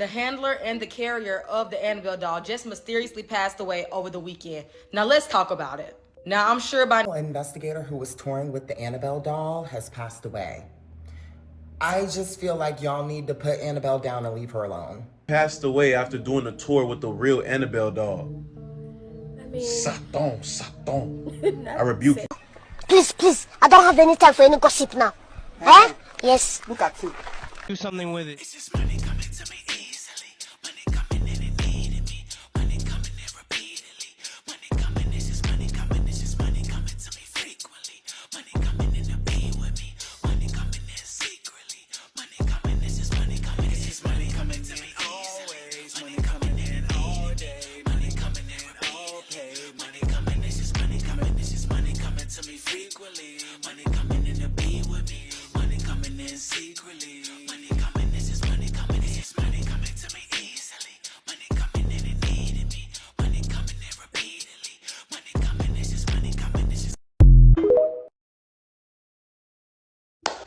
The handler and the carrier of the Annabelle doll just mysteriously passed away over the weekend. Now let's talk about it. Now I'm sure by now, an investigator who was touring with the Annabelle doll has passed away. I just feel like y'all need to put Annabelle down and leave her alone. Passed away after doing a tour with the real Annabelle doll. Satan. I rebuke you. Please, I don't have any time for any gossip now. Eh? Yes. Look at you. Do something with it. It's just money coming to me easily. Money coming in and needing me. Money coming in repeatedly. Money coming, it's just money coming. It's just money coming to me frequently. Money coming in to be with me. Money coming in secretly. Money coming, it's just money coming. It's just money coming to me always. Money coming in all day. Money coming in all pay. Money coming, it's just money coming. It's just money coming to me frequently. Money coming in to be with me. Money coming in secretly.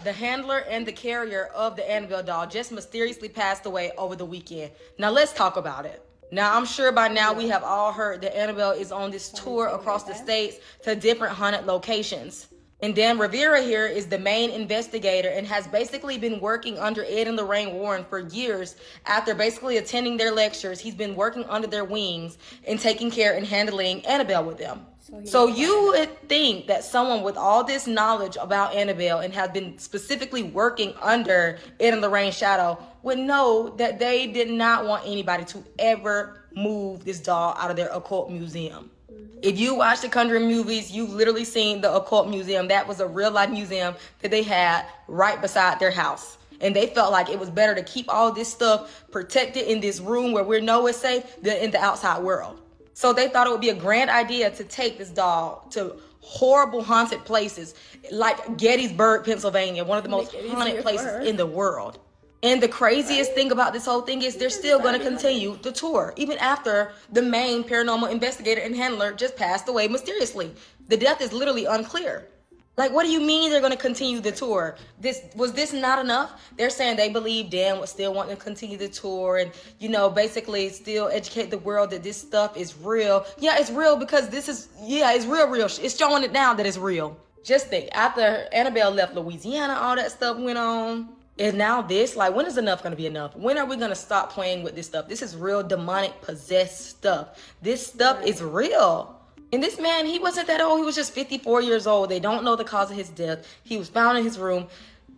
the handler and the carrier of the Annabelle doll just mysteriously passed away over the weekend. Now let's talk about it. Now, I'm sure by now we have all heard that Annabelle is on this tour across the states to different haunted locations. And Dan Rivera here is the main investigator and has basically been working under Ed and Lorraine Warren for years. After basically attending their lectures, he's been working under their wings and taking care and handling Annabelle with them. So you would think that someone with all this knowledge about Annabelle and has been specifically working under Ed and Lorraine's shadow would know that they did not want anybody to ever move this doll out of their occult museum. If you watch the Conjuring movies, you've literally seen the occult museum. That was a real life museum that they had right beside their house. And they felt like it was better to keep all this stuff protected in this room where we know it's safe than in the outside world. So they thought it would be a grand idea to take this doll to horrible haunted places like Gettysburg, Pennsylvania, one of the most haunted places in the world. And the craziest thing about this whole thing is they're still going to continue the tour, even after the main paranormal investigator and handler just passed away mysteriously. The death is literally unclear. Like, what do you mean they're going to continue the tour? Was this not enough? They're saying they believe Dan would still want to continue the tour and, you know, basically still educate the world that this stuff is real. Yeah, it's real because it's real. It's showing it now that it's real. Just think, after Annabelle left Louisiana, all that stuff went on. And now this, like, when is enough going to be enough? When are we going to stop playing with this stuff? This is real demonic possessed stuff. This stuff is real. And this man, he wasn't that old. He was just 54 years old. They don't know the cause of his death. He was found in his room.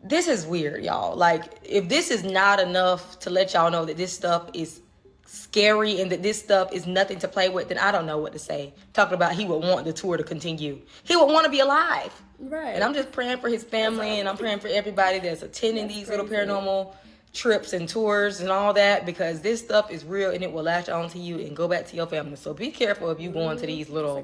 This is weird, y'all. Like, if this is not enough to let y'all know that this stuff is scary and that this stuff is nothing to play with, then I don't know what to say. Talking about he would want the tour to continue. He would want to be alive. Right. And I'm just praying for his family, and I'm praying for everybody that's attending these little paranormal trips and tours and all that, because this stuff is real and it will latch on to you and go back to your family. So be careful if you go into these little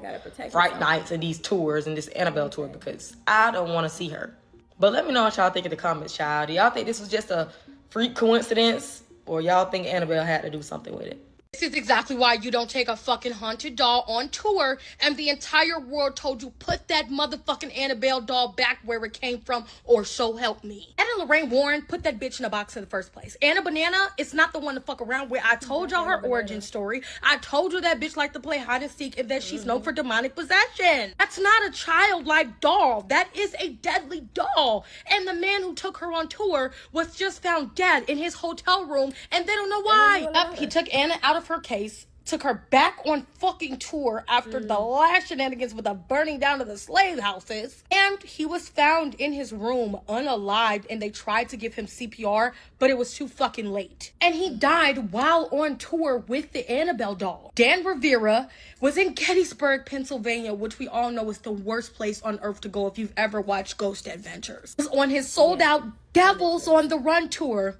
fright nights and these tours and this Annabelle tour, because I don't want to see her. But let me know what y'all think in the comments, child. Do y'all think this was just a freak coincidence, or y'all think Annabelle had to do something with it? This is exactly why you don't take a fucking haunted doll on tour and the entire world told you put that motherfucking Annabelle doll back where it came from, or so help me. Ed and Lorraine Warren put that bitch in a box in the first place. Anna Banana is not the one to fuck around with. I told y'all her origin story. I told you that bitch liked to play hide and seek and that she's known for demonic possession. That's not a childlike doll. That is a deadly doll. And the man who took her on tour was just found dead in his hotel room, and they don't know why. He took Anna out of her case, took her back on fucking tour after the last shenanigans with the burning down of the slave houses, and he was found in his room unalived, and they tried to give him CPR, but it was too fucking late. And he died while on tour with the Annabelle doll. Dan Rivera was in Gettysburg, Pennsylvania, which we all know is the worst place on earth to go if you've ever watched Ghost Adventures. He was on his sold-out Devils on the Run tour.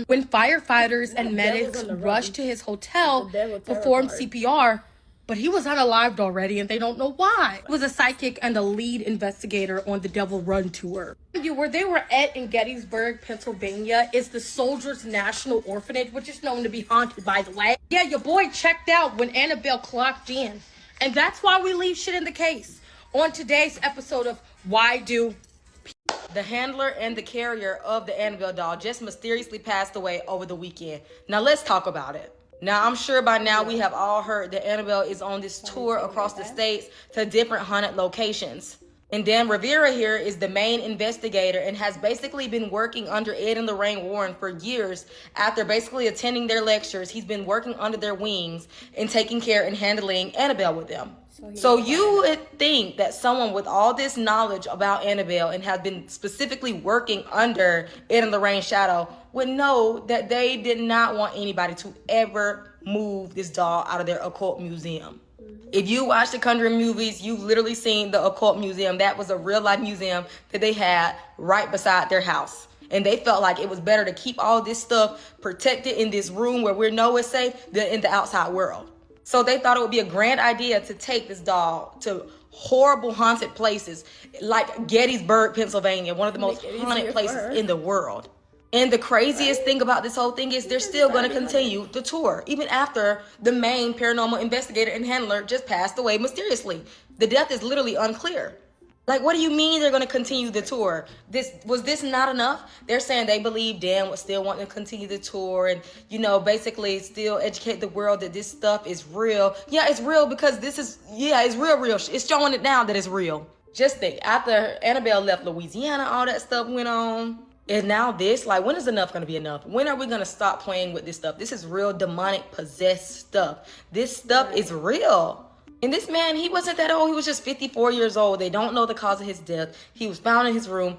When firefighters and medics rushed to his hotel, performed CPR, but he was unalived already and they don't know why. He was a psychic and the lead investigator on the Devil Run tour. Where they were at in Gettysburg, Pennsylvania is the Soldiers National Orphanage, which is known to be haunted, by the way. Yeah, your boy checked out when Annabelle clocked in. And that's why we leave shit in the case. On today's episode of Why Do The handler and the carrier of the Annabelle doll just mysteriously passed away over the weekend. Now let's talk about it. Now I'm sure by now we have all heard that Annabelle is on this tour across the states to different haunted locations. And Dan Rivera here is the main investigator and has basically been working under Ed and Lorraine Warren for years. After basically attending their lectures, he's been working under their wings and taking care and handling Annabelle with them. So you would think that someone with all this knowledge about Annabelle and have been specifically working under Ed and Lorraine's shadow would know that they did not want anybody to ever move this doll out of their occult museum. If you watch the Conjuring movies, you've literally seen the occult museum. That was a real life museum that they had right beside their house. And they felt like it was better to keep all this stuff protected in this room where we know it's safe than in the outside world. So they thought it would be a grand idea to take this doll to horrible haunted places like Gettysburg, Pennsylvania, one of the most haunted places in the world. And the craziest thing about this whole thing is they're still going to continue the tour, even after the main paranormal investigator and handler just passed away mysteriously. The death is literally unclear. Like, what do you mean they're going to continue the tour? Was this not enough? They're saying they believe Dan would still want to continue the tour and, you know, basically still educate the world that this stuff is real. Yeah, it's real because it's real. It's showing it now that it's real. Just think, after Annabelle left Louisiana, all that stuff went on. And now this, like, when is enough going to be enough? When are we going to stop playing with this stuff? This is real demonic possessed stuff. This stuff is real. And this man, he wasn't that old. He was just 54 years old. They don't know the cause of his death. He was found in his room.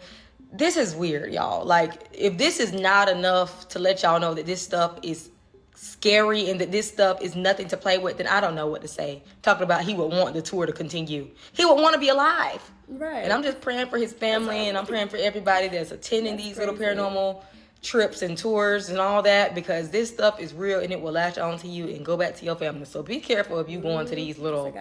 This is weird, y'all. Like, if this is not enough to let y'all know that this stuff is scary and that this stuff is nothing to play with, then I don't know what to say. Talking about he would want the tour to continue. He would want to be alive. Right. And I'm just praying for his family, and I'm praying for everybody that's attending these little paranormal trips and tours and all that, because this stuff is real and it will latch on to you and go back to your family. So be careful if you go into these little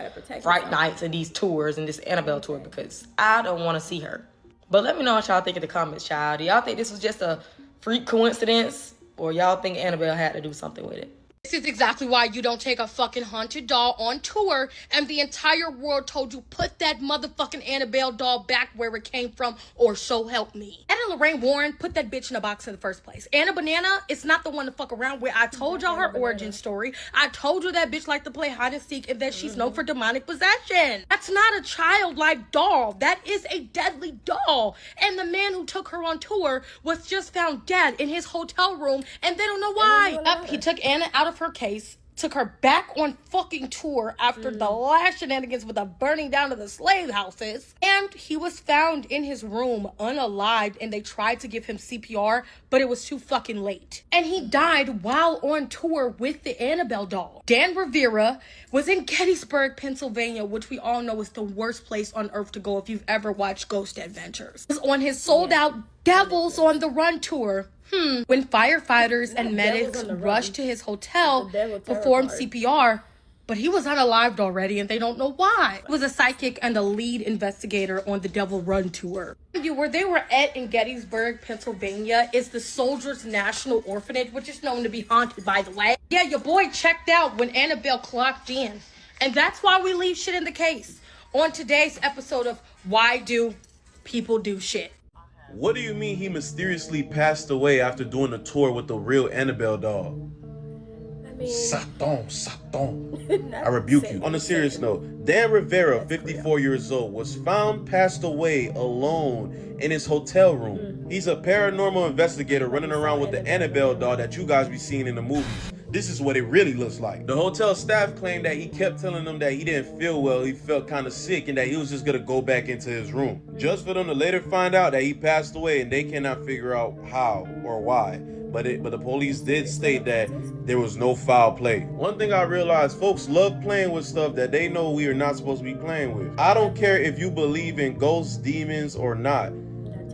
fright nights and these tours and this Annabelle tour, because I don't want to see her. But let me know what y'all think in the comments, child. Do y'all think this was just a freak coincidence, or y'all think Annabelle had to do something with it? This is exactly why you don't take a fucking haunted doll on tour and the entire world told you put that motherfucking Annabelle doll back where it came from, or so help me. Ed and Lorraine Warren put that bitch in a box in the first place. Anna Banana is not the one to fuck around with. I told y'all her origin story. I told you that bitch liked to play hide and seek and that she's known for demonic possession. That's not a childlike doll. That is a deadly doll. And the man who took her on tour was just found dead in his hotel room, and they don't know why. Yep, he took Anna out of her case, took her back on fucking tour after the last shenanigans with the burning down of the slave houses, and he was found in his room unalived, and they tried to give him CPR, but it was too fucking late. And he died while on tour with the Annabelle doll. Dan Rivera was in Gettysburg, Pennsylvania, which we all know is the worst place on earth to go if you've ever watched Ghost Adventures. He was on his sold-out Devils on the Run tour. When firefighters and medics rushed to his hotel, performed CPR, but he was unalived already and they don't know why. He was a psychic and the lead investigator on the Devil Run tour. Where they were at in Gettysburg, Pennsylvania is the Soldiers National Orphanage, which is known to be haunted, by the way. Yeah, your boy checked out when Annabelle clocked in. And that's why we leave shit in the case. On today's episode of Why Do People Do Shit? What do you mean he mysteriously passed away after doing a tour with the real Annabelle doll? Satan. I rebuke you. On a serious note, Dan Rivera, 54 years old, was found passed away alone in his hotel room. He's a paranormal investigator running around with the Annabelle doll that you guys be seeing in the movies. This is what it really looks like. The hotel staff claimed that he kept telling them that he didn't feel well, he felt kind of sick, and that he was just gonna go back into his room. Just for them to later find out that he passed away, and they cannot figure out how or why. But the police did state that there was no foul play. One thing I realized, folks love playing with stuff that they know we are not supposed to be playing with. I don't care if you believe in ghosts, demons, or not.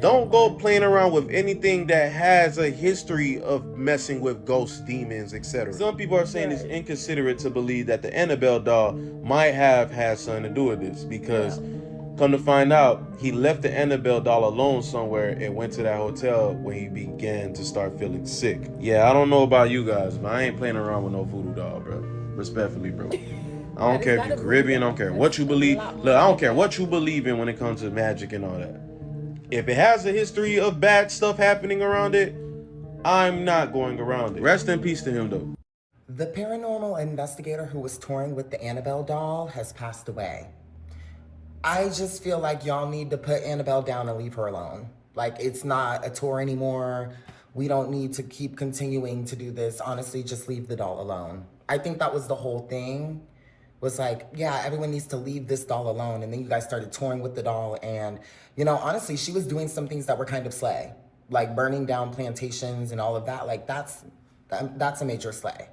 Don't go playing around with anything that has a history of messing with ghosts, demons, etc. Some people are saying it's inconsiderate to believe that the Annabelle doll might have had something to do with this, because come to find out, he left the Annabelle doll alone somewhere and went to that hotel when he began to start feeling sick. Yeah, I don't know about you guys, but I ain't playing around with no voodoo doll, bro. Respectfully, bro. I don't care if you're Caribbean, I don't care what you believe. Look, I don't care what you believe in when it comes to magic and all that. If it has a history of bad stuff happening around it, I'm not going around it. Rest in peace to him, though. The paranormal investigator who was touring with the Annabelle doll has passed away. I just feel like y'all need to put Annabelle down and leave her alone. Like, it's not a tour anymore. We don't need to keep continuing to do this. Honestly, just leave the doll alone. I think that was the whole thing. Was like, yeah, everyone needs to leave this doll alone. And then you guys started touring with the doll. And, you know, honestly, she was doing some things that were kind of slay. Like burning down plantations and all of that. Like, that's a major slay,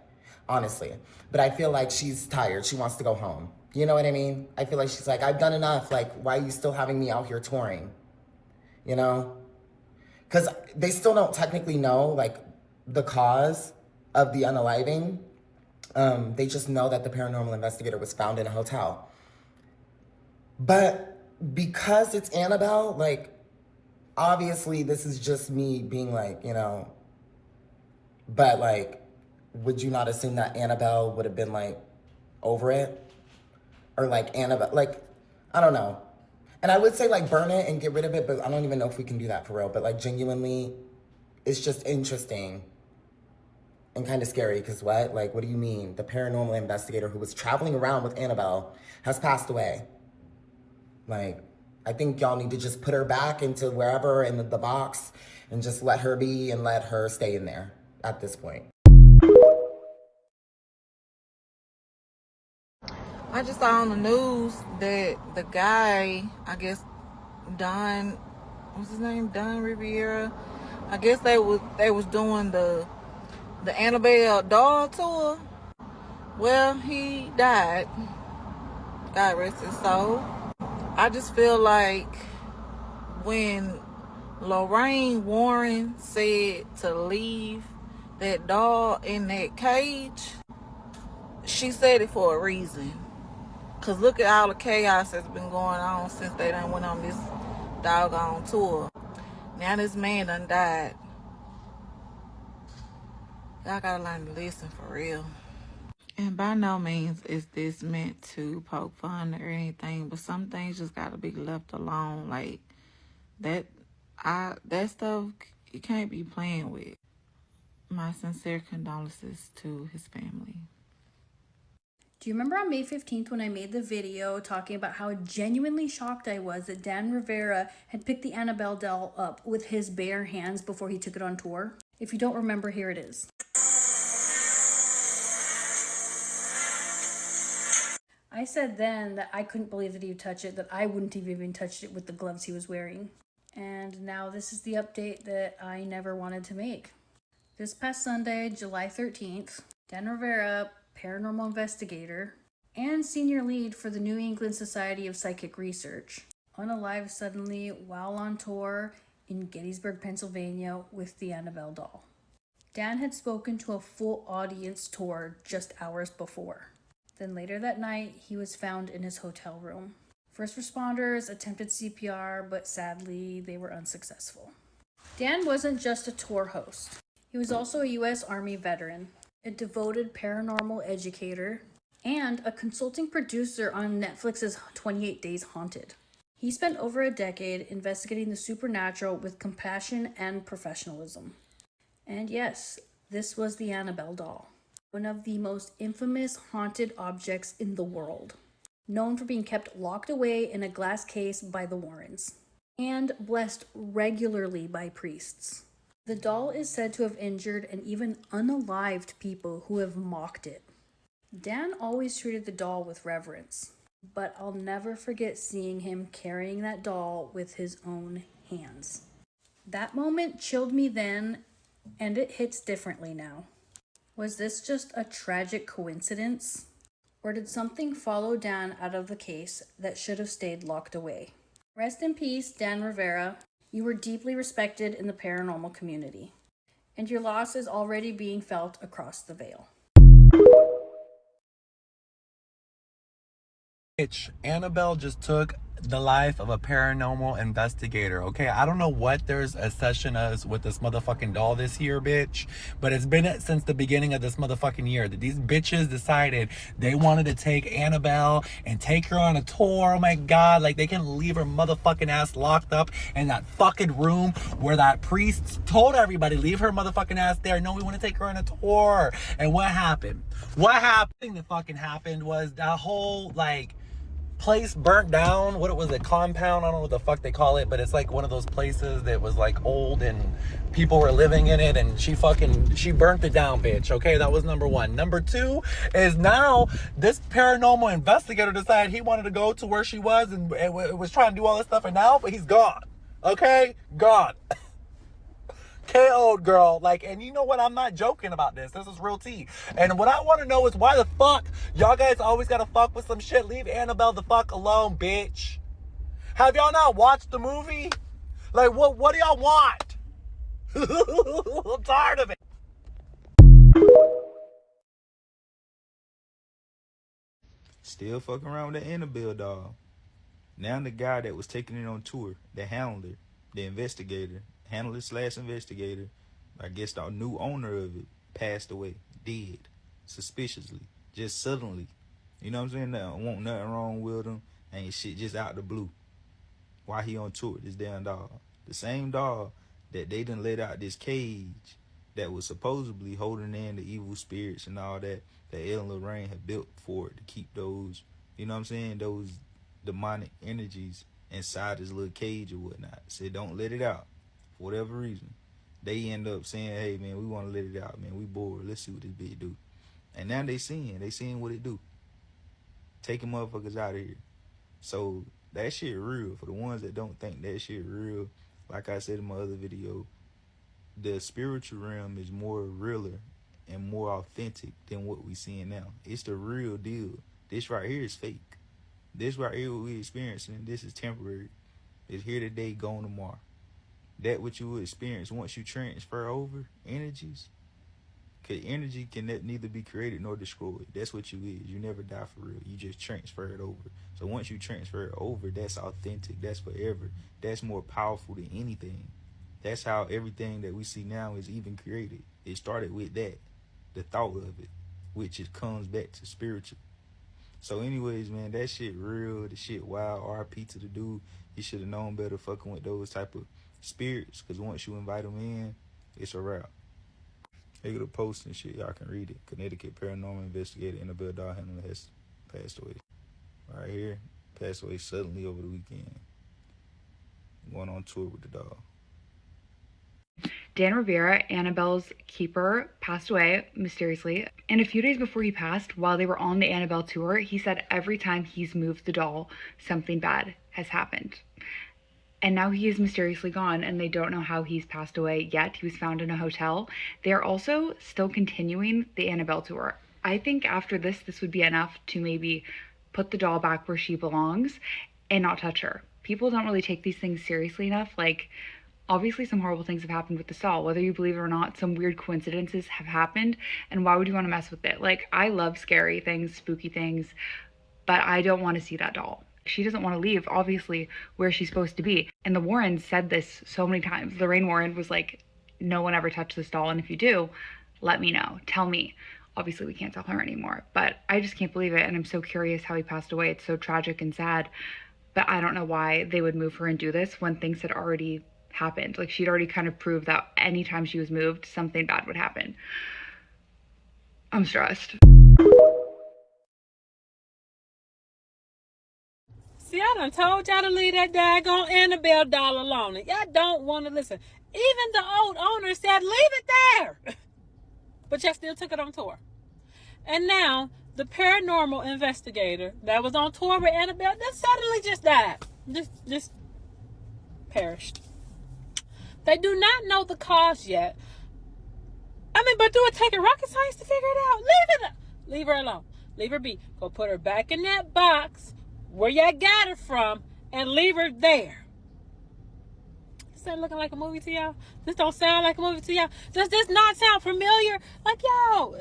honestly. But I feel like she's tired. She wants to go home. You know what I mean? I feel like she's like, I've done enough. Like, why are you still having me out here touring? You know? Because they still don't technically know, like, the cause of the unaliving. They just know that the paranormal investigator was found in a hotel. But because it's Annabelle, like, obviously this is just me being like, you know, but like, would you not assume that Annabelle would have been like over it? Or like Annabelle, like, I don't know. And I would say like burn it and get rid of it, but I don't even know if we can do that for real. But like genuinely, it's just interesting and kind of scary because what? Like, what do you mean? The paranormal investigator who was traveling around with Annabelle has passed away. Like, I think y'all need to just put her back into wherever in the box and just let her be and let her stay in there at this point. I just saw on the news that the guy, I guess Don, what's his name? Don Riviera. I guess they was doing the Annabelle doll tour. Well, he died. God rest his soul. I just feel like when Lorraine Warren said to leave that doll in that cage, she said it for a reason. Cause look at all the chaos that's been going on since they done went on this doggone tour. Now this man done died. Y'all gotta learn to listen for real. And by no means is this meant to poke fun or anything, but some things just gotta be left alone. Like that stuff you can't be playing with. My sincere condolences to his family. Do you remember on May 15th when I made the video talking about how genuinely shocked I was that Dan Rivera had picked the Annabelle doll up with his bare hands before he took it on tour? If you don't remember, here it is. I said then that I couldn't believe that he would touch it, that I wouldn't have even touched it with the gloves he was wearing. And now this is the update that I never wanted to make. This past Sunday, July 13th, Dan Rivera, paranormal investigator, and senior lead for the New England Society of Psychic Research, unalived suddenly while on tour in Gettysburg, Pennsylvania with the Annabelle doll. Dan had spoken to a full audience tour just hours before. Then later that night, he was found in his hotel room. First responders attempted CPR, but sadly, they were unsuccessful. Dan wasn't just a tour host. He was also a U.S. Army veteran, a devoted paranormal educator, and a consulting producer on Netflix's 28 Days Haunted. He spent over a decade investigating the supernatural with compassion and professionalism. And yes, this was the Annabelle doll, one of the most infamous haunted objects in the world, known for being kept locked away in a glass case by the Warrens, and blessed regularly by priests. The doll is said to have injured and even unalived people who have mocked it. Dan always treated the doll with reverence, but I'll never forget seeing him carrying that doll with his own hands. That moment chilled me then, and it hits differently now. Was this just a tragic coincidence? Or did something follow Dan out of the case that should have stayed locked away? Rest in peace, Dan Rivera. You were deeply respected in the paranormal community, and your loss is already being felt across the veil. Annabelle just took the life of a paranormal investigator, okay? I don't know what there's a session is with this motherfucking doll this year, bitch, but it's been since the beginning of this motherfucking year that these bitches decided they wanted to take Annabelle and take her on a tour. Oh my God, like they can leave her motherfucking ass locked up in that fucking room where that priest told everybody, leave her motherfucking ass there. No, we want to take her on a tour. And what happened? What happened that fucking happened was that whole, like, place burnt down. What it was, a compound, I don't know what the fuck they call it, but it's like one of those places that was like old and people were living in it, and she burnt it down, bitch. Okay, that was number one. Number two is now this paranormal investigator decided he wanted to go to where she was and was trying to do all this stuff, and now he's gone. Okay, gone. KO'd, girl. Like, and you know what? I'm not joking about this. This is real tea. And what I want to know is why the fuck y'all guys always gotta fuck with some shit. Leave Annabelle the fuck alone, bitch. Have y'all not watched the movie? Like, what do y'all want? I'm tired of it. Still fucking around with the Annabelle doll. Now the guy that was taking it on tour, the handler, the investigator, handler/investigator, I guess the new owner of it, passed away, dead, suspiciously, just suddenly. You know what I'm saying? Won't nothing wrong with him, ain't shit, just out the blue. While he on tour, this damn doll. The same doll that they done let out this cage that was supposedly holding in the evil spirits and all that Ellen Lorraine had built for it to keep those, you know what I'm saying, those demonic energies inside this little cage or whatnot. Said don't let it out. For whatever reason, they end up saying, hey man, we want to let it out, man, we bored, let's see what this bitch do. And now they seeing what it do. Taking motherfuckers out of here. So that shit real. For the ones that don't think that shit real, like I said in my other video, the spiritual realm is more realer and more authentic than what we seeing now. It's the real deal. This right here is fake. This right here what we experiencing, this is temporary. It's here today, gone tomorrow. That what you will experience once you transfer over energies. Cause energy can neither be created nor destroyed. That's what you is. You never die for real. You just transfer it over. So once you transfer it over, that's authentic. That's forever. That's more powerful than anything. That's how everything that we see now is even created. It started with that, the thought of it, which it comes back to spiritual. So anyways, man, that shit real. The shit wild. RP to the dude. He should have known better fucking with those type of spirits, because once you invite them in, it's a wrap. Here go the post and shit, y'all can read it. Connecticut paranormal investigator Annabelle doll handler has passed away. Right here, passed away suddenly over the weekend. Going on tour with the doll. Dan Rivera, Annabelle's keeper, passed away mysteriously. And a few days before he passed, while they were on the Annabelle tour, he said every time he's moved the doll, something bad has happened. And now he is mysteriously gone, and they don't know how he's passed away yet. He was found in a hotel. They are also still continuing the Annabelle tour. I think after this would be enough to maybe put the doll back where she belongs and not touch her. People don't really take these things seriously enough. Like, obviously some horrible things have happened with this doll. Whether you believe it or not, some weird coincidences have happened, and why would you want to mess with it? Like, I love scary things, spooky things, but I don't want to see that doll. She doesn't want to leave, obviously, where she's supposed to be. And the Warrens said this so many times. Lorraine Warren was like, no one ever touched this doll, and if you do, let me know. Tell me. Obviously, we can't tell her anymore, but I just can't believe it, and I'm so curious how he passed away. It's so tragic and sad, but I don't know why they would move her and do this when things had already happened. Like, she'd already kind of proved that anytime she was moved, something bad would happen. I'm stressed. See, I done told y'all to leave that daggone Annabelle doll alone. And y'all don't want to listen. Even the old owner said, leave it there. But y'all still took it on tour. And now, the paranormal investigator that was on tour with Annabelle, that suddenly just died. Just perished. They do not know the cause yet. I mean, but do it take a rocket science to figure it out? Leave her alone. Leave her be. Go put her back in that box where y'all got her from, and leave her there. This ain't looking like a movie to y'all? This don't sound like a movie to y'all? Does this not sound familiar? Like, yo,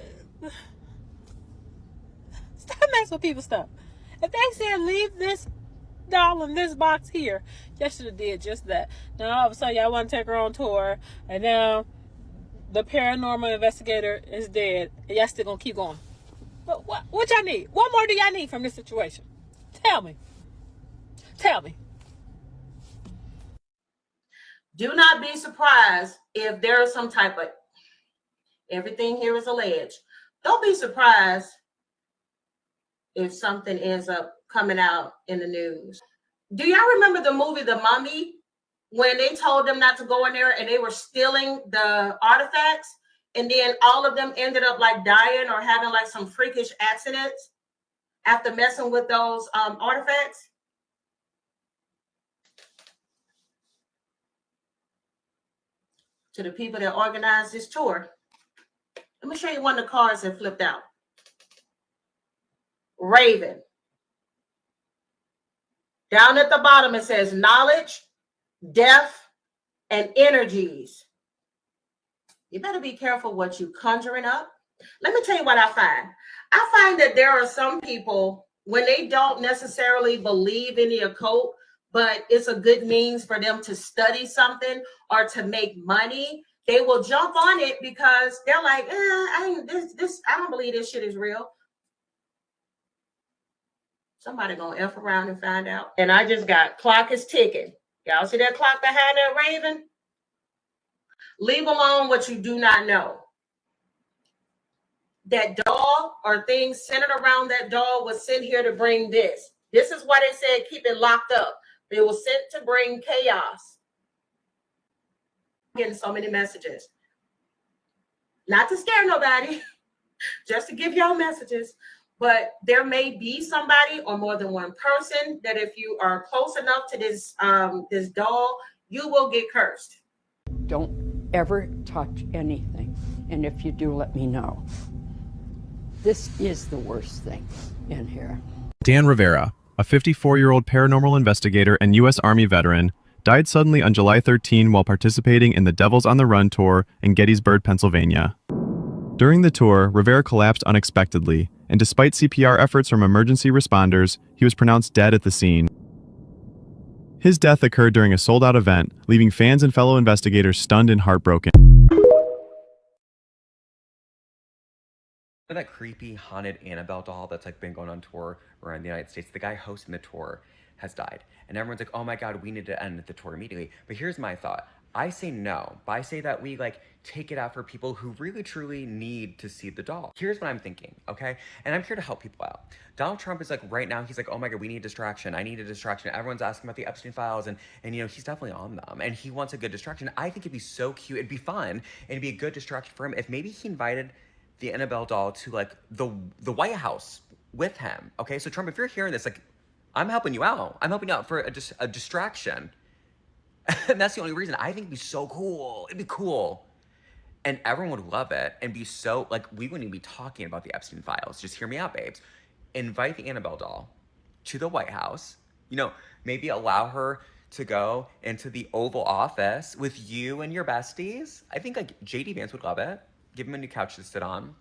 stop messing with people's stuff. If they said leave this doll in this box here. Y'all should have did just that. Now all of a sudden y'all want to take her on tour, and now the paranormal investigator is dead, and y'all still gonna keep going. But what y'all need? What more do y'all need from this situation? Tell me. Tell me. Do not be surprised if there is some type of, everything here is alleged. Don't be surprised if something ends up coming out in the news. Do y'all remember the movie The Mummy, when they told them not to go in there and they were stealing the artifacts, and then all of them ended up like dying or having like some freakish accidents after messing with those artifacts? To the people that organized this tour, let me show you one of the cards that flipped out. Raven. Down at the bottom, it says knowledge, death, and energies. You better be careful what you conjuring up. Let me tell you what I find. I find that there are some people, when they don't necessarily believe in the occult, but it's a good means for them to study something or to make money, they will jump on it because they're like, I don't believe this shit is real. Somebody gonna F around and find out. And I just got clock is ticking. Y'all see that clock behind that raven? Leave alone what you do not know. That doll or things centered around that doll was sent here to bring this. This is why they said keep it locked up. They were sent to bring chaos. Getting so many messages. Not to scare nobody, just to give y'all messages. But there may be somebody or more than one person that if you are close enough to this this doll, you will get cursed. Don't ever touch anything. And if you do, let me know. This is the worst thing in here. Dan Rivera, a 54-year-old paranormal investigator and U.S. Army veteran, died suddenly on July 13 while participating in the Devils on the Run tour in Gettysburg, Pennsylvania. During the tour, Rivera collapsed unexpectedly, and despite CPR efforts from emergency responders, he was pronounced dead at the scene. His death occurred during a sold-out event, leaving fans and fellow investigators stunned and heartbroken. That creepy haunted Annabelle doll that's like been going on tour around the United States, the guy hosting the tour has died. And everyone's like, oh my God, we need to end the tour immediately. But here's my thought. I say no, but I say that we like take it out for people who really truly need to see the doll. Here's what I'm thinking, okay? And I'm here to help people out. Donald Trump is like, right now, he's like, oh my God, we need a distraction. I need a distraction. Everyone's asking about the Epstein files and you know, he's definitely on them and he wants a good distraction. I think it'd be so cute. It'd be fun. And it'd be a good distraction for him if maybe he invited the Annabelle doll to like the White House with him, okay? So Trump, if you're hearing this, like, I'm helping you out. I'm helping you out for a distraction. And that's the only reason. I think it'd be so cool. It'd be cool. And everyone would love it and be so, like, we wouldn't even be talking about the Epstein files. Just hear me out, babes. Invite the Annabelle doll to the White House. You know, maybe allow her to go into the Oval Office with you and your besties. I think, like, J.D. Vance would love it. Give him a new couch to sit on.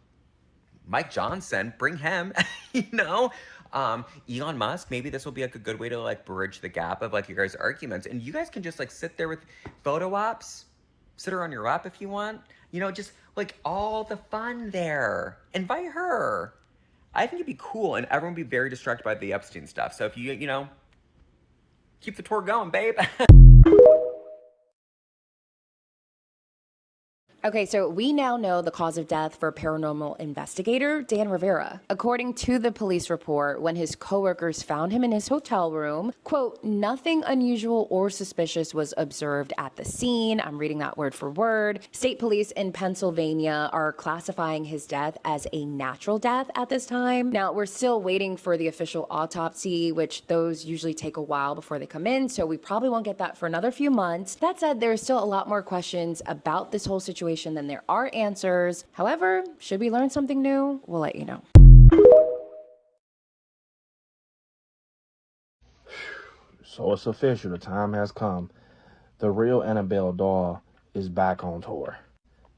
Mike Johnson, bring him, you know? Elon Musk, maybe this will be like a good way to like bridge the gap of like your guys' arguments. And you guys can just like sit there with photo ops, sit her on your lap if you want. You know, just like all the fun there. Invite her. I think it'd be cool and everyone would be very distracted by the Epstein stuff. So if you know, keep the tour going, babe. Okay, so we now know the cause of death for paranormal investigator Dan Rivera. According to the police report, when his coworkers found him in his hotel room, quote, nothing unusual or suspicious was observed at the scene. I'm reading that word for word. State police in Pennsylvania are classifying his death as a natural death at this time. Now, we're still waiting for the official autopsy, which those usually take a while before they come in, so we probably won't get that for another few months. That said, there's still a lot more questions about this whole situation than there are answers. However, should we learn something new, we'll let you know. So it's official, the time has come. The real Annabelle doll is back on tour.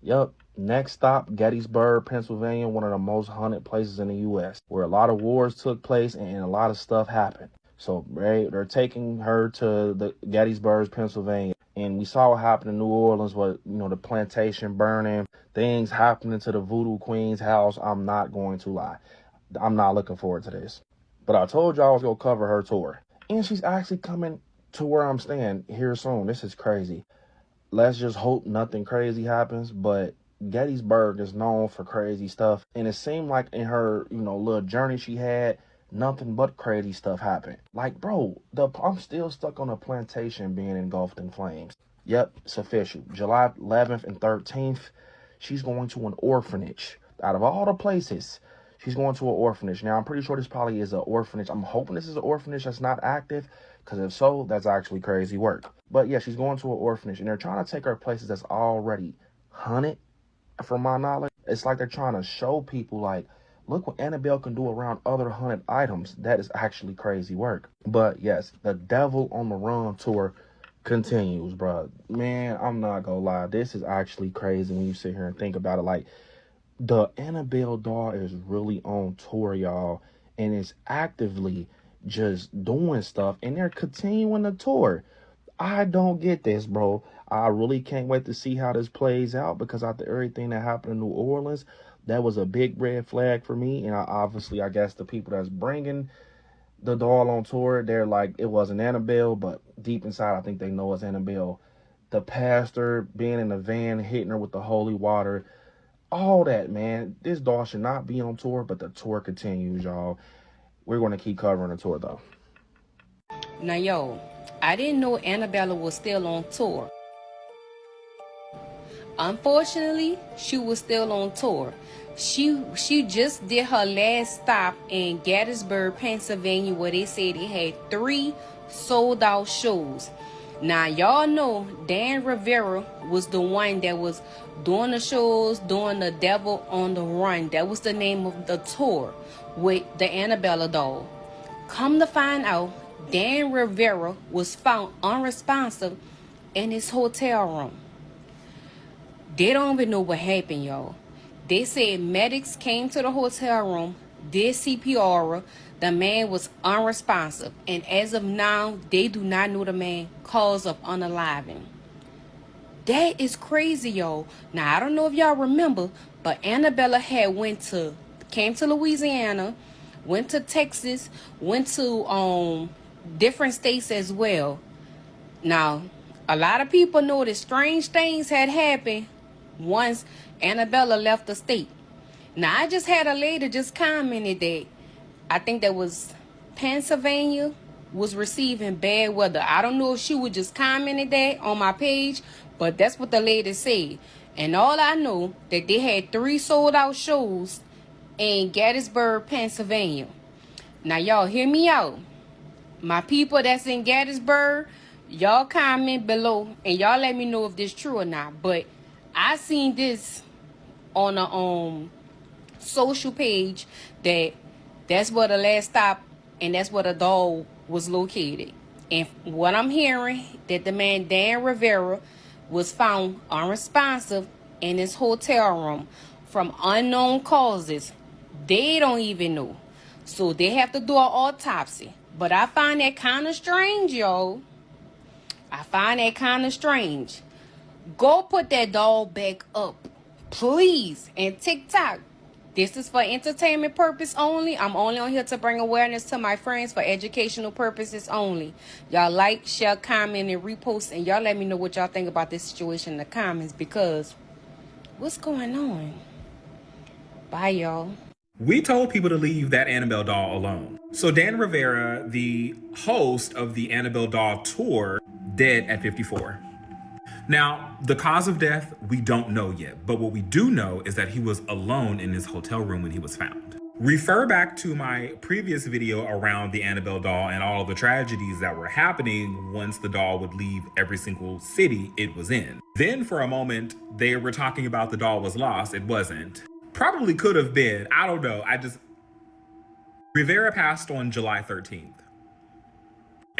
Yup, next stop, Gettysburg, Pennsylvania, one of the most haunted places in the U.S., where a lot of wars took place and a lot of stuff happened. So they're taking her to the Gettysburg, Pennsylvania. And we saw what happened in New Orleans with, the plantation burning, things happening to the Voodoo Queen's house. I'm not going to lie. I'm not looking forward to this. But I told y'all I was going to cover her tour. And she's actually coming to where I'm staying here soon. This is crazy. Let's just hope nothing crazy happens. But Gettysburg is known for crazy stuff. And it seemed like in her, little journey she had, nothing but crazy stuff happened. Like, bro, I'm still stuck on a plantation being engulfed in flames. Yep, it's official. July 11th and 13th, she's going to an orphanage. Out of all the places, she's going to an orphanage. Now, I'm pretty sure this probably is an orphanage. I'm hoping this is an orphanage that's not active, because if so, that's actually crazy work. But yeah, she's going to an orphanage, and they're trying to take her places that's already haunted, from my knowledge. It's like they're trying to show people, like, look what Annabelle can do around other haunted items. That is actually crazy work. But yes, the Devil on the Run tour continues, bro. Man, I'm not gonna lie. This is actually crazy when you sit here and think about it. Like, the Annabelle doll is really on tour, y'all. And it's actively just doing stuff. And they're continuing the tour. I don't get this, bro. I really can't wait to see how this plays out, because after everything that happened in New Orleans, that was a big red flag for me. And I guess the people that's bringing the doll on tour, they're like, it wasn't Annabelle, but deep inside, I think they know it's Annabelle. The pastor being in the van, hitting her with the holy water, all that, man. This doll should not be on tour, but the tour continues, y'all. We're going to keep covering the tour, though. Now, yo, I didn't know Annabella was still on tour. Unfortunately, she was still on tour. She just did her last stop in Gettysburg, Pennsylvania, where they said they had 3 sold out shows. Now, y'all know Dan Rivera was the one that was doing the shows, doing the Devil on the Run. That was the name of the tour with the Annabella doll. Come to find out, Dan Rivera was found unresponsive in his hotel room. They don't even know what happened, y'all. They said medics came to the hotel room, did CPR. The man was unresponsive. And as of now, they do not know the man's cause of unaliving. That is crazy, y'all. Now, I don't know if y'all remember, but Annabella had came to Louisiana, went to Texas, went to different states as well. Now, a lot of people know that strange things had happened once Annabella left the state. Now, I just had a lady just commented that I think that was Pennsylvania was receiving bad weather. I don't know if she would just commented that on my page, but that's what the lady said. And all I know that they had 3 sold out shows in Gettysburg, Pennsylvania. Now, y'all hear me out. My people that's in Gettysburg, y'all comment below and y'all let me know if this is true or not. But I seen this on a social page that's where the last stop and that's where the doll was located. And what I'm hearing, that the man Dan Rivera was found unresponsive in his hotel room from unknown causes. They don't even know. So they have to do an autopsy. But I find that kind of strange, yo. I find that kind of strange. Go put that doll back up, please. And TikTok, this is for entertainment purpose only. I'm only on here to bring awareness to my friends for educational purposes only. Y'all like, share, comment, and repost. And y'all let me know what y'all think about this situation in the comments, because what's going on? Bye, y'all. We told people to leave that Annabelle doll alone. So Dan Rivera, the host of the Annabelle doll tour, dead at 54. Now, the cause of death, we don't know yet, but what we do know is that he was alone in his hotel room when he was found. Refer back to my previous video around the Annabelle doll and all of the tragedies that were happening once the doll would leave every single city it was in. Then for a moment, they were talking about the doll was lost. It wasn't. Probably could have been. I don't know. Rivera passed on July 13th.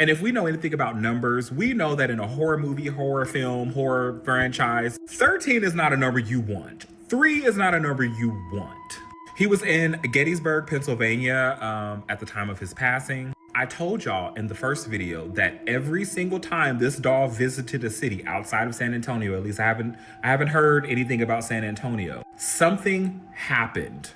And if we know anything about numbers, we know that in a horror movie, horror film, horror franchise, 13 is not a number you want. 3 is not a number you want. He was in Gettysburg, Pennsylvania at the time of his passing. I told y'all in the first video that every single time this doll visited a city outside of San Antonio, at least I haven't heard anything about San Antonio, something happened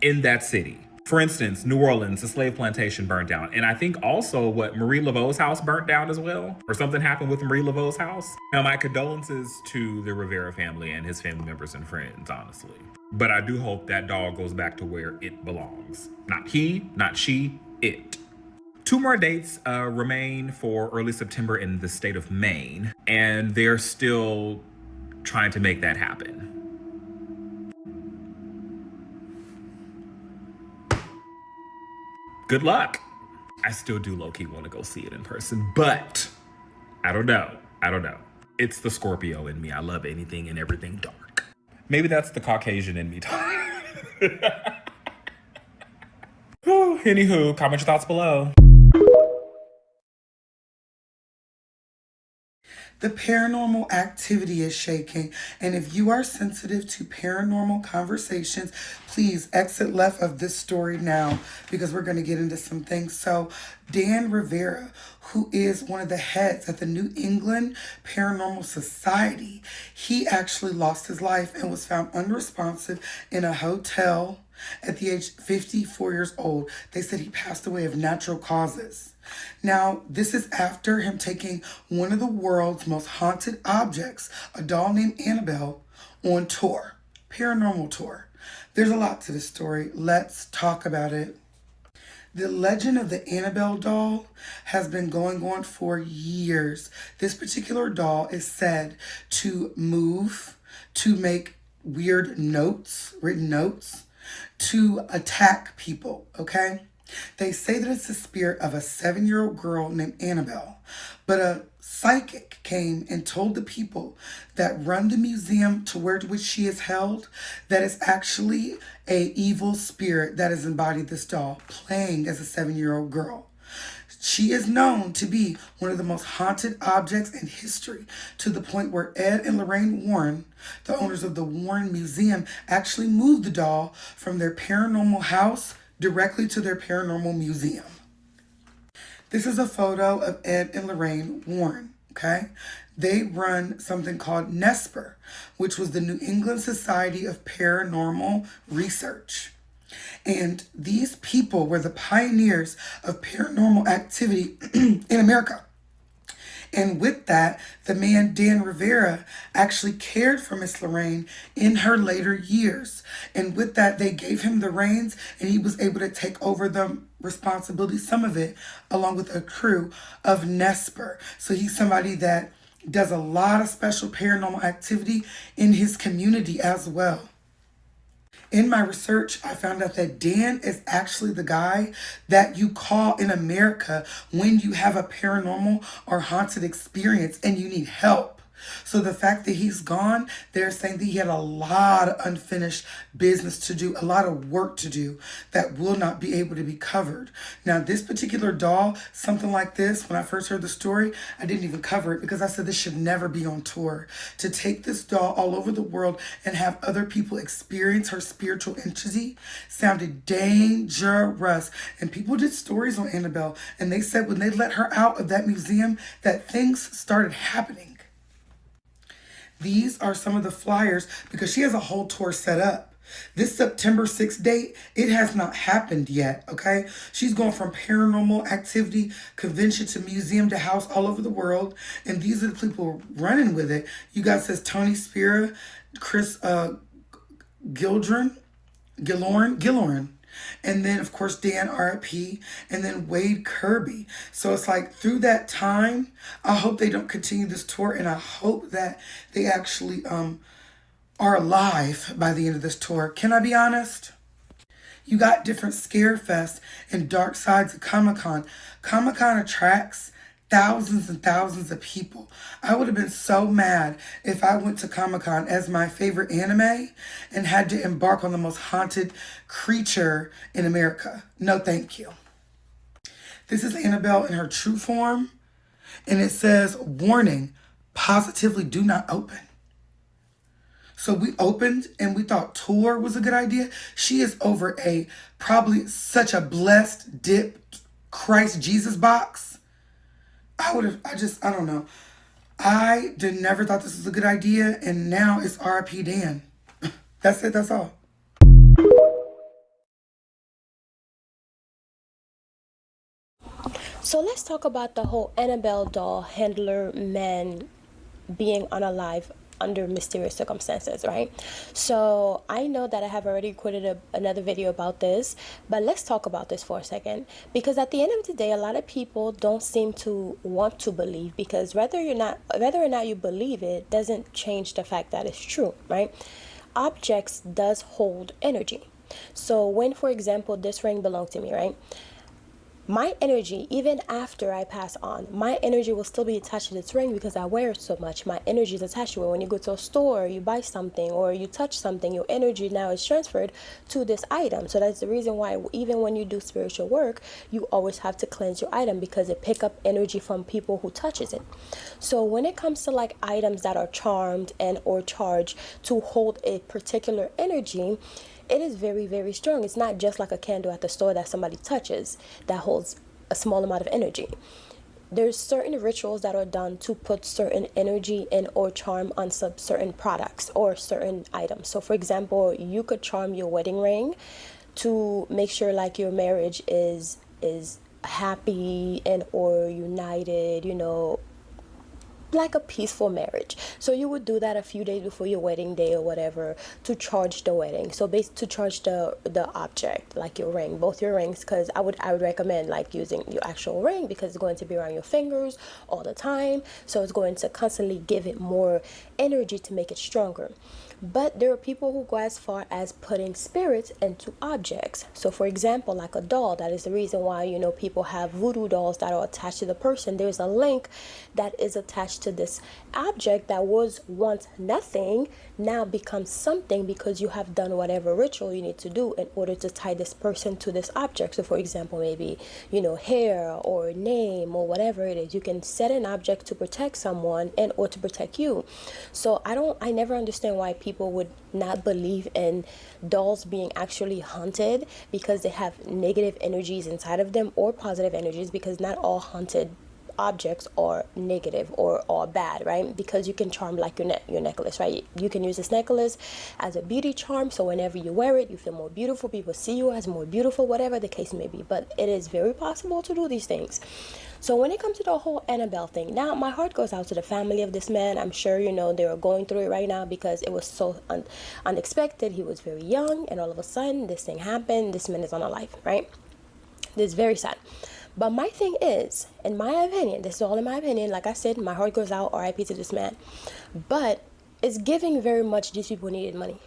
in that city. For instance, New Orleans, the slave plantation burned down. And I think also Marie Laveau's house burnt down as well, or something happened with Marie Laveau's house. Now, my condolences to the Rivera family and his family members and friends, honestly. But I do hope that doll goes back to where it belongs. Not he, not she, it. 2 more dates remain for early September in the state of Maine, and they're still trying to make that happen. Good luck. I still do low-key want to go see it in person, but I don't know. It's the Scorpio in me. I love anything and everything dark. Maybe that's the Caucasian in me talking. Anywho, comment your thoughts below. The paranormal activity is shaking, and if you are sensitive to paranormal conversations, please exit left of this story now, because we're going to get into some things. So Dan Rivera, who is one of the heads at the New England Paranormal Society, he actually lost his life and was found unresponsive in a hotel at the age 54 years old. They said he passed away of natural causes. Now, this is after him taking one of the world's most haunted objects, a doll named Annabelle, on tour, paranormal tour. There's a lot to this story. Let's talk about it. The legend of the Annabelle doll has been going on for years. This particular doll is said to move, to make weird notes, written notes, to attack people, okay? They say that it's the spirit of a 7-year-old girl named Annabelle, but a psychic came and told the people that run the museum to which she is held that it's actually a evil spirit that has embodied this doll, playing as a 7-year-old girl. She is known to be one of the most haunted objects in history, to the point where Ed and Lorraine Warren, the owners of the Warren Museum, actually moved the doll from their paranormal house directly to their paranormal museum. This is a photo of Ed and Lorraine Warren, okay? They run something called NESPR, which was the New England Society of Paranormal Research. And these people were the pioneers of paranormal activity in America. And with that, the man Dan Rivera actually cared for Miss Lorraine in her later years. And with that, they gave him the reins and he was able to take over the responsibility, some of it, along with a crew of NESPR. So he's somebody that does a lot of special paranormal activity in his community as well. In my research, I found out that Dan is actually the guy that you call in America when you have a paranormal or haunted experience and you need help. So the fact that he's gone, they're saying that he had a lot of unfinished business to do, a lot of work to do that will not be able to be covered. Now, this particular doll, something like this, when I first heard the story, I didn't even cover it because I said this should never be on tour. To take this doll all over the world and have other people experience her spiritual entity sounded dangerous. And people did stories on Annabelle, and they said when they let her out of that museum that things started happening. These are some of the flyers because she has a whole tour set up. This September 6th date, it has not happened yet, okay? She's going from paranormal activity, convention to museum to house all over the world. And these are the people running with it. You guys says Tony Spira, Chris Gilloran. And then, of course, Dan R.I.P. and then Wade Kirby. So it's like through that time, I hope they don't continue this tour, and I hope that they actually are alive by the end of this tour. Can I be honest? You got different scare fests and dark sides of Comic-Con. Comic-Con attracts thousands and thousands of people. I would have been so mad if I went to Comic-Con as my favorite anime and had to embark on the most haunted creature in America. No, thank you. This is Annabelle in her true form, and it says, warning, positively do not open. So we opened and we thought tour was a good idea. She is over probably such a blessed dip Christ Jesus box, I don't know. I never thought this was a good idea, and now it's RIP Dan. That's it, that's all. So let's talk about the whole Annabelle doll handler man being unalive under mysterious circumstances, right? So I know that I have already created another video about this, but let's talk about this for a second, because at the end of the day, a lot of people don't seem to want to believe, because whether or not you believe it doesn't change the fact that it's true, right? Objects does hold energy. So when, for example, this ring belonged to me, right? My energy, even after I pass on, my energy will still be attached to this ring because I wear it so much. My energy is attached to it. When you go to a store, you buy something, or you touch something, your energy now is transferred to this item. So that's the reason why even when you do spiritual work, you always have to cleanse your item, because it pick up energy from people who touches it. So when it comes to like items that are charmed and or charged to hold a particular energy, it is very, very strong. It's not just like a candle at the store that somebody touches that holds a small amount of energy. There's certain rituals that are done to put certain energy and or charm on some certain products or certain items. So for example, you could charm your wedding ring to make sure like your marriage is happy and or united, you know, like a peaceful marriage. So you would do that a few days before your wedding day or whatever, to charge the wedding. So to charge the object, like your ring, both your rings, because I would recommend like using your actual ring, because it's going to be around your fingers all the time, so it's going to constantly give it more energy to make it stronger. But there are people who go as far as putting spirits into objects. So for example, like a doll, that is the reason why, you know, people have voodoo dolls that are attached to the person. There's a link that is attached to this object that was once nothing, now becomes something, because you have done whatever ritual you need to do in order to tie this person to this object. So for example, maybe, you know, hair or name or whatever it is, you can set an object to protect someone and or to protect you. So I never understand why people would not believe in dolls being actually haunted, because they have negative energies inside of them or positive energies, because not all haunted objects are negative or are bad, right? Because you can charm like your necklace, right? You can use this necklace as a beauty charm, so whenever you wear it, you feel more beautiful, people see you as more beautiful, whatever the case may be. But it is very possible to do these things. So when it comes to the whole Annabelle thing, now my heart goes out to the family of this man. I'm sure, you know, they are going through it right now, because it was so unexpected. He was very young, and all of a sudden this thing happened. This man is unalive, right? This is very sad. But my thing is, in my opinion, this is all in my opinion, like I said, my heart goes out, RIP to this man. But it's giving very much these people needed money.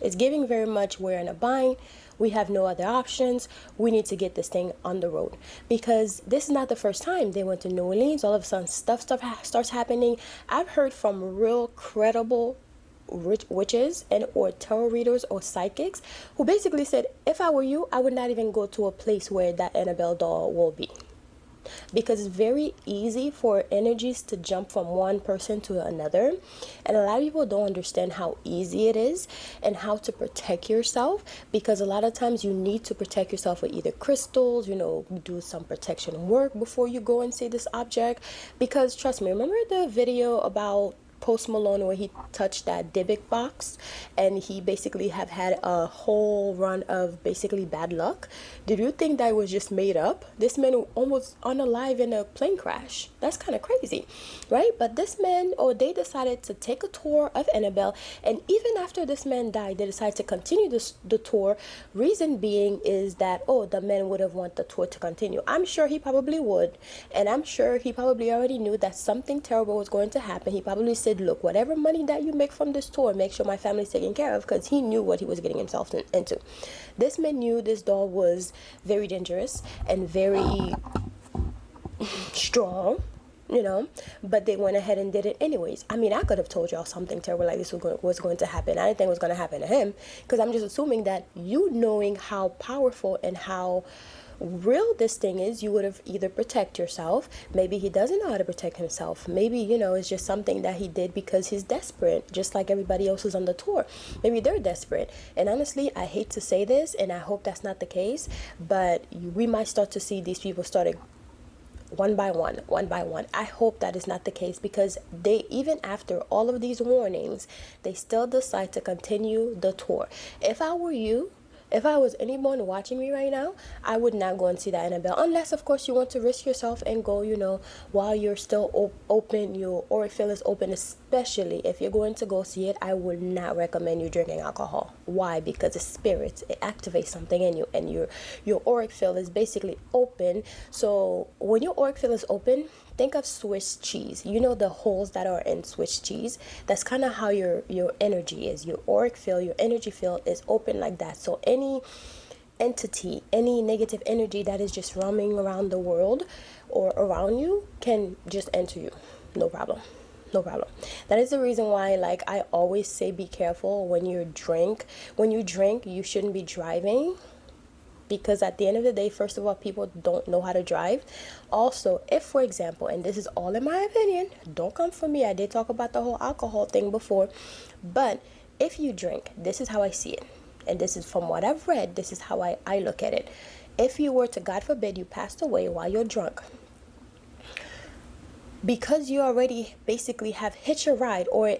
It's giving very much we're in a bind. We have no other options. We need to get this thing on the road, because this is not the first time they went to New Orleans. All of a sudden stuff starts happening. I've heard from real credible witches and or tarot readers or psychics who basically said, if I were you, I would not even go to a place where that Annabelle doll will be, because it's very easy for energies to jump from one person to another, and a lot of people don't understand how easy it is and how to protect yourself, because a lot of times you need to protect yourself with either crystals, you know, do some protection work before you go and see this object. Because trust me, remember the video about Post Malone where he touched that Dybbuk box and he basically have had a whole run of basically bad luck? Did you think that was just made up? This man almost unalive in a plane crash. That's kind of crazy, right? But this man, or they decided to take a tour of Annabelle, and even after this man died, they decided to continue the tour. Reason being is that, oh, the man would have wanted the tour to continue. I'm sure he probably would, and I'm sure he probably already knew that something terrible was going to happen. He probably said, look, whatever money that you make from this tour, make sure my family's taken care of, because he knew what he was getting himself into. This man knew this doll was very dangerous and very strong, you know, but they went ahead and did it anyways. I mean, I could have told y'all something terrible like this was going to happen. I didn't think it was going to happen to him, because I'm just assuming that you knowing how powerful and how Real this thing is, you would have either protect yourself. Maybe he doesn't know how to protect himself. Maybe, it's just something that he did because he's desperate, just like everybody else who's on the tour. Maybe they're desperate. And honestly, I hate to say this, and I hope that's not the case, but we might start to see these people starting one by one. I hope that is not the case, because they, even after all of these warnings, they still decide to continue the tour. If I were you, if I was anyone watching me right now, I would not go and see that Annabelle, unless of course you want to risk yourself and go, while you're still open, your auric field is open. Especially if you're going to go see it, I would not recommend you drinking alcohol. Why? Because the spirits, it activates something in you, and your auric field is basically open. So when your auric field is open, think of Swiss cheese. The holes that are in Swiss cheese? That's kind of how your energy is. Your auric field, your energy field is open like that. So any entity, any negative energy that is just roaming around the world or around you can just enter you. No problem. That is the reason why, I always say, be careful when you drink. When you drink, you shouldn't be driving. Because at the end of the day, first of all, people don't know how to drive. Also, if, for example, and this is all in my opinion, don't come for me. I did talk about the whole alcohol thing before. But if you drink, this is how I see it. And this is from what I've read. This is how I look at it. If you were to, God forbid, you passed away while you're drunk, because you already basically have hitched a ride, or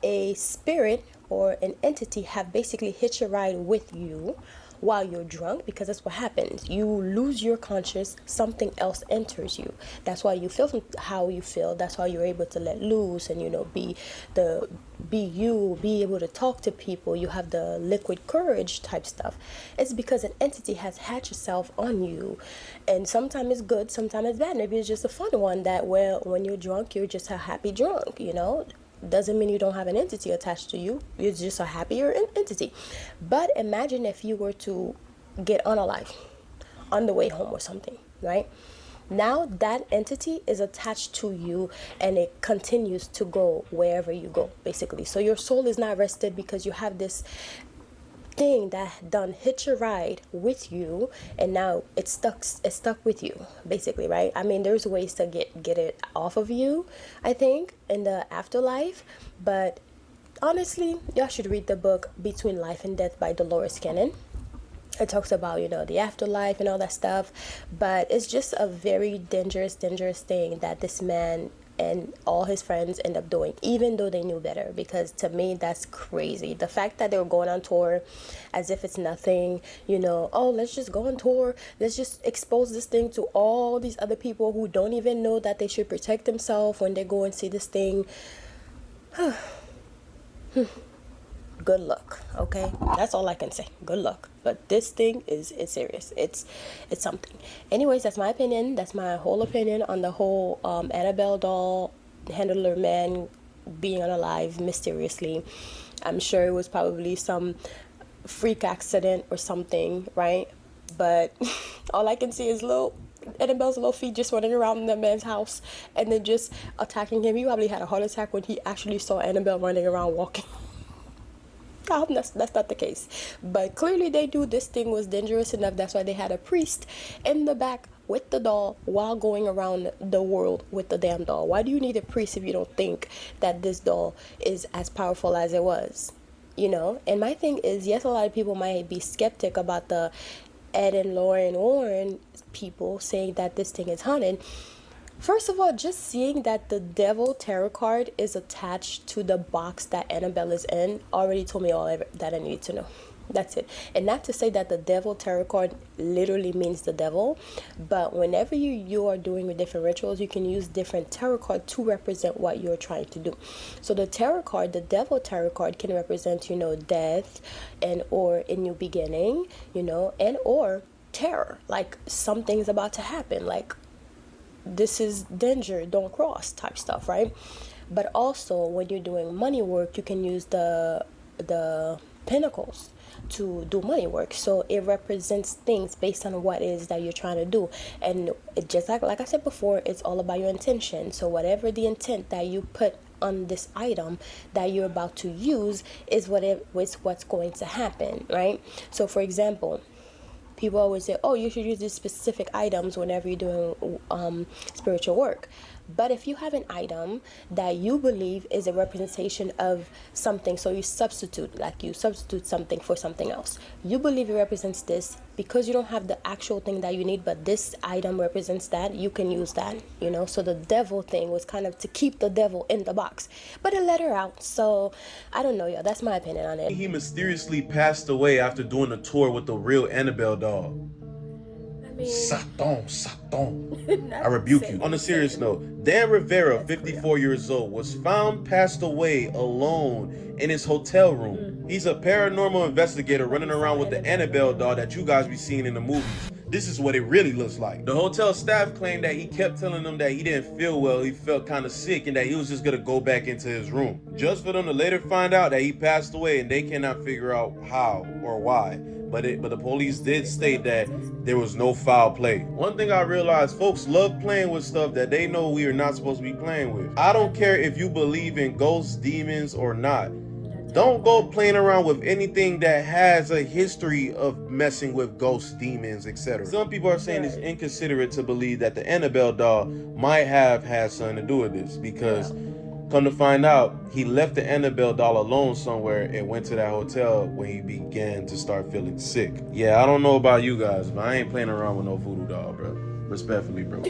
a spirit or an entity have basically hitched a ride with you while you're drunk, because that's what happens. You lose your conscious, something else enters you. That's why you feel how you feel. That's why you're able to let loose and be you, be able to talk to people. You have the liquid courage type stuff. It's because an entity has hatched itself on you, and sometimes it's good, sometimes it's bad. Maybe it's just a fun one that, well, when you're drunk, you're just a happy drunk. Doesn't mean you don't have an entity attached to you. You're just a happier entity. But imagine if you were to get unalive on the way home or something, right? Now that entity is attached to you, and it continues to go wherever you go, basically. So your soul is not rested, because you have this thing that done hitch a ride with you, and now it's stuck with you, basically, right? I mean, there's ways to get it off of you, I think, in the afterlife. But honestly, y'all should read the book Between Life and Death by Dolores Cannon. It talks about, the afterlife and all that stuff. But it's just a very dangerous thing that this man and all his friends end up doing, even though they knew better. Because to me, that's crazy. The fact that they were going on tour as if it's nothing, oh, let's just go on tour, let's just expose this thing to all these other people who don't even know that they should protect themselves when they go and see this thing. Good luck, okay? That's all I can say. Good luck. But this thing is serious. It's something. Anyways, that's my opinion. That's my whole opinion on the whole Annabelle doll handler man being unalive mysteriously. I'm sure it was probably some freak accident or something, right? But all I can see is Annabelle's little feet just running around the man's house and then just attacking him. He probably had a heart attack when he actually saw Annabelle running around walking. I hope that's not the case. But clearly they knew this thing was dangerous enough. That's why they had a priest in the back with the doll while going around the world with the damn doll. Why do you need a priest if you don't think that this doll is as powerful as it was? And my thing is, yes, a lot of people might be skeptic about the Ed and Lauren Warren people saying that this thing is haunted. First of all, just seeing that the Devil Tarot card is attached to the box that Annabelle is in already told me all that I need to know. That's it. And not to say that the Devil Tarot card literally means the devil, but whenever you are doing different rituals, you can use different tarot card to represent what you're trying to do. So the tarot card, the Devil Tarot card, can represent, death and or a new beginning, and or terror, like something's about to happen, like this is danger, don't cross type stuff, right? But also when you're doing money work, you can use the pinnacles to do money work. So it represents things based on what it is that you're trying to do. And it just like I said before, it's all about your intention. So whatever the intent that you put on this item that you're about to use is what's going to happen, right? So for example, people always say, oh, you should use these specific items whenever you're doing spiritual work. But if you have an item that you believe is a representation of something, so you substitute something for something else. You believe it represents this because you don't have the actual thing that you need, but this item represents that, you can use that, you know? So the devil thing was kind of to keep the devil in the box, but it let her out. So I don't know, y'all. That's my opinion on it. He mysteriously passed away after doing a tour with the real Annabelle doll. Satan. I rebuke you. On a serious note, Dan Rivera, 54 years old, was found passed away alone in his hotel room. He's a paranormal investigator running around with the Annabelle doll that you guys be seeing in the movies. This is what it really looks like. The hotel staff claimed that he kept telling them that he didn't feel well, he felt kind of sick, and that he was just gonna go back into his room. Just for them to later find out that he passed away, and they cannot figure out how or why. But the police did state that there was no foul play. One thing I realized, folks love playing with stuff that they know we are not supposed to be playing with. I don't care if you believe in ghosts, demons, or not. Don't go playing around with anything that has a history of messing with ghosts, demons, etc. Some people are saying it's inconsiderate to believe that the Annabelle doll might have had something to do with this, because come to find out, he left the Annabelle doll alone somewhere and went to that hotel when he began to start feeling sick. Yeah, I don't know about you guys, but I ain't playing around with no voodoo doll, bro. Respectfully, bro.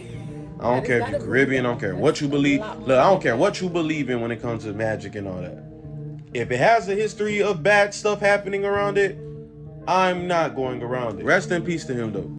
I don't care if you're Caribbean, I don't care what you believe. Look, I don't care what you believe in when it comes to magic and all that. If it has a history of bad stuff happening around it, I'm not going around it. Rest in peace to him, though.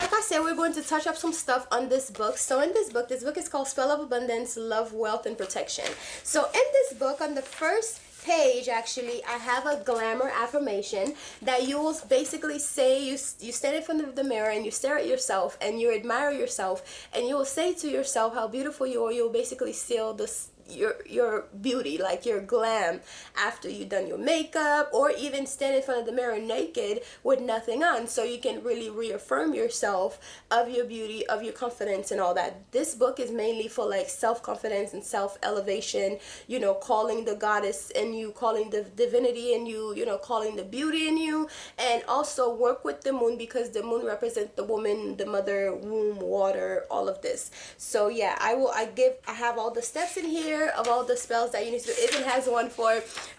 Like I said, we're going to touch up some stuff on this book. So in this book is called Spell of Abundance, Love, Wealth, and Protection. So in this book, on the first page, actually, I have a glamour affirmation that you will basically say, you stand in front of the mirror and you stare at yourself and you admire yourself and you will say to yourself how beautiful you are. You'll basically seal this your beauty, like your glam, after you've done your makeup, or even stand in front of the mirror naked with nothing on, so you can really reaffirm yourself of your beauty, of your confidence and all that. This book is mainly for like self-confidence and self-elevation, you know, calling the goddess in you, calling the divinity in you, you know, calling the beauty in you, and also work with the moon, because the moon represents the woman, the mother, womb, water, all of this. So yeah, I have all the steps in here of all the spells that you need to do. It even has one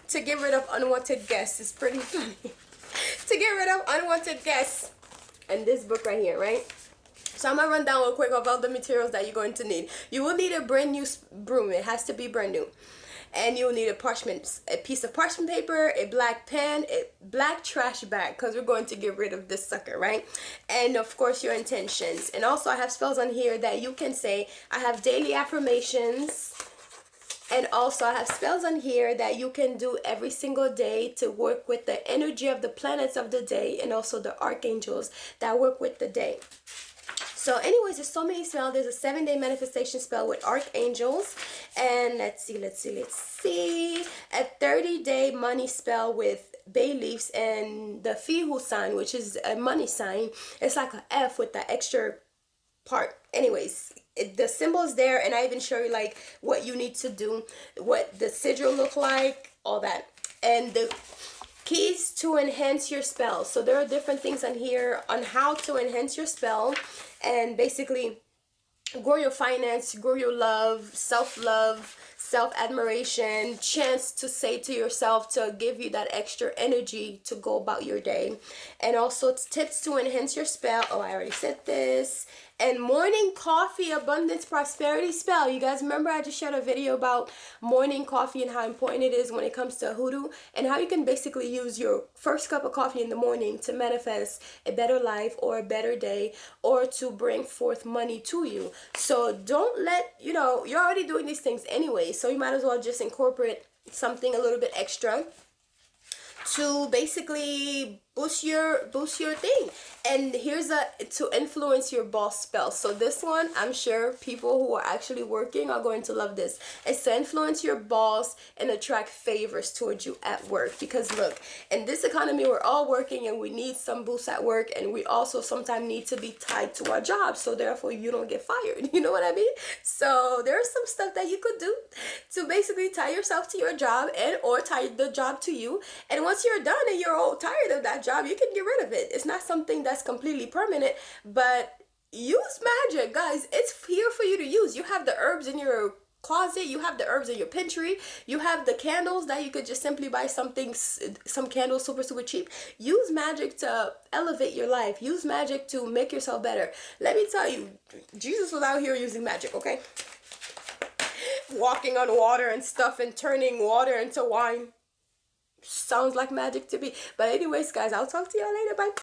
to get rid of unwanted guests. It's pretty funny. To get rid of unwanted guests. And this book right here, right? So I'm gonna run down real quick of all the materials that you're going to need. You will need a brand new broom. It has to be brand new. And you'll need a piece of parchment paper, a black pen, a black trash bag, because we're going to get rid of this sucker, right? And of course your intentions. And also I have spells on here that you can say. I have daily affirmations. And also I have spells on here that you can do every single day to work with the energy of the planets of the day, and also the archangels that work with the day. So anyways, there's so many spells. There's a 7-day manifestation spell with archangels. And let's see. A 30-day money spell with bay leaves and the Fihu sign, which is a money sign. It's like an F with the extra part. Anyways, the symbol is there, and I even show you like what you need to do, what the sigil look like, all that, and the keys to enhance your spell. So there are different things on here on how to enhance your spell and basically grow your finance, grow your love, self-love, self-admiration, chance to say to yourself to give you that extra energy to go about your day. And also tips to enhance your spell. Oh, I already said this. And morning coffee abundance prosperity spell. You guys remember I just shared a video about morning coffee and how important it is when it comes to hoodoo, and how you can basically use your first cup of coffee in the morning to manifest a better life or a better day, or to bring forth money to you. So don't let, you know, you're already doing these things anyway, so you might as well just incorporate something a little bit extra to basically boost your thing. And here's to influence your boss spell. So this one, I'm sure people who are actually working are going to love this. It's to influence your boss and attract favors towards you at work. Because look, in this economy, we're all working and we need some boost at work, and we also sometimes need to be tied to our job, so therefore you don't get fired. You know what I mean? So there's some stuff that you could do to basically tie yourself to your job, and or tie the job to you. And once you're done and you're all tired of that job, you can get rid of it. It's not something that's completely permanent, but use magic, guys. It's here for you to use. You have the herbs in your closet, you have the herbs in your pantry, you have the candles that you could just simply buy some candles super cheap. Use magic to elevate your life. Use magic to make yourself better. Let me tell you, Jesus was out here using magic, okay? Walking on water and stuff and turning water into wine. Sounds like magic to me. But anyways, guys, I'll talk to y'all later. Bye.